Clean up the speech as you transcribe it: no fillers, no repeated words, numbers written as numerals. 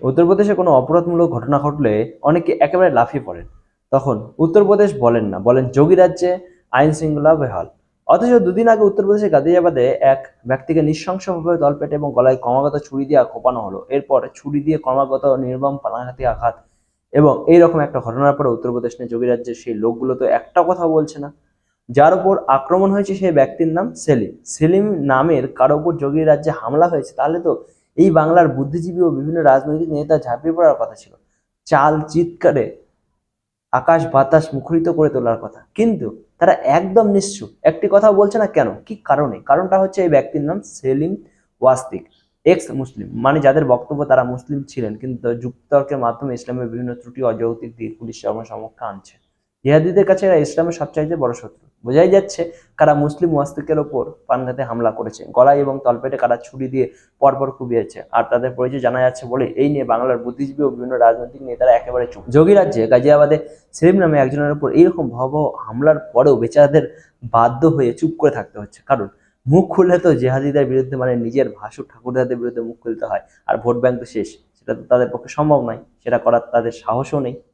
উত্তরপ্রদেশে কোনো অপরাধমূলক ঘটনা ঘটলে অনেকে একেবারে লাফিয়ে পড়েন। তখন উত্তরপ্রদেশ বলেন না, বলেন যোগী রাজ্যে আইন শৃঙ্খলা বেহাল। অথচ দুদিন আগে উত্তরপ্রদেশের গাজিয়াবাদে এক ব্যক্তিকে নৃশংসভাবে তলপেটে এবং গলায় ক্রমাগত ছুরি দিয়ে কোপানো হলো। এরপর ছুরি দিয়ে ক্রমাগত নির্মম প্রাণঘাতী আঘাত এবং এইরকম একটা ঘটনার পরে উত্তরপ্রদেশ নিয়ে যোগী রাজ্যের সেই লোকগুলো তো একটা কথা বলছে না। যার উপর আক্রমণ হয়েছে সেই ব্যক্তির নাম সেলিম। সেলিম নামের কারো উপর যোগী রাজ্যে হামলা হয়েছে, তাহলে তো এই বাংলার বুদ্ধিজীবী ও বিভিন্ন রাজনৈতিক নেতা ঝাঁপিয়ে পড়ার কথা ছিল, চাল চিৎকারে আকাশ বাতাস মুখরিত করে তোলার কথা। কিন্তু তারা একদম নিশ্চুপ, একটি কথা বলছে না। কেন, কি কারণে? কারণটা হচ্ছে এই ব্যক্তির নাম সেলিম ওয়াস্তিক, এক্স মুসলিম, মানে যাদের বক্তব্য তারা মুসলিম ছিলেন কিন্তু যুক্ততর্কের মাধ্যমে ইসলামের বিভিন্ন ত্রুটি অযৌক্তিক দিক পুলিশ সমক্ষে আনছে। জিহাদিদের কাছে এরা ইসলামের সবচাইতে বড় শত্রু। বোঝাই যাচ্ছে কারা মুসলিম ওয়াস্তিকের ওপর প্রাণঘাতে হামলা করেছে, গলায় এবং তলপেটে কারা ছুরি দিয়ে পরপর কুপিয়েছে, আর তাদের পরিচয় জানা যাচ্ছে বলে এই নিয়ে বাংলার বুদ্ধিজীবী ও বিভিন্ন রাজনৈতিক নেতারা একেবারে চুপ। যোগী রাজ্যে গাজিয়াবাদে সেলিম নামে একজনের উপর এইরকম ভয়াবহ হামলার পরেও বেচারাদের বাধ্য হয়ে চুপ করে থাকতে হচ্ছে, কারণ মুখ খুললে তো জেহাদিদের বিরুদ্ধে, মানে নিজের ভাসুর ঠাকুরদাদের বিরুদ্ধে মুখ খুলতে হয়, আর ভোট ব্যাংক তো শেষ, সেটা তো তাদের পক্ষে সম্ভব নয়, সেটা করার তাদের সাহসও নেই।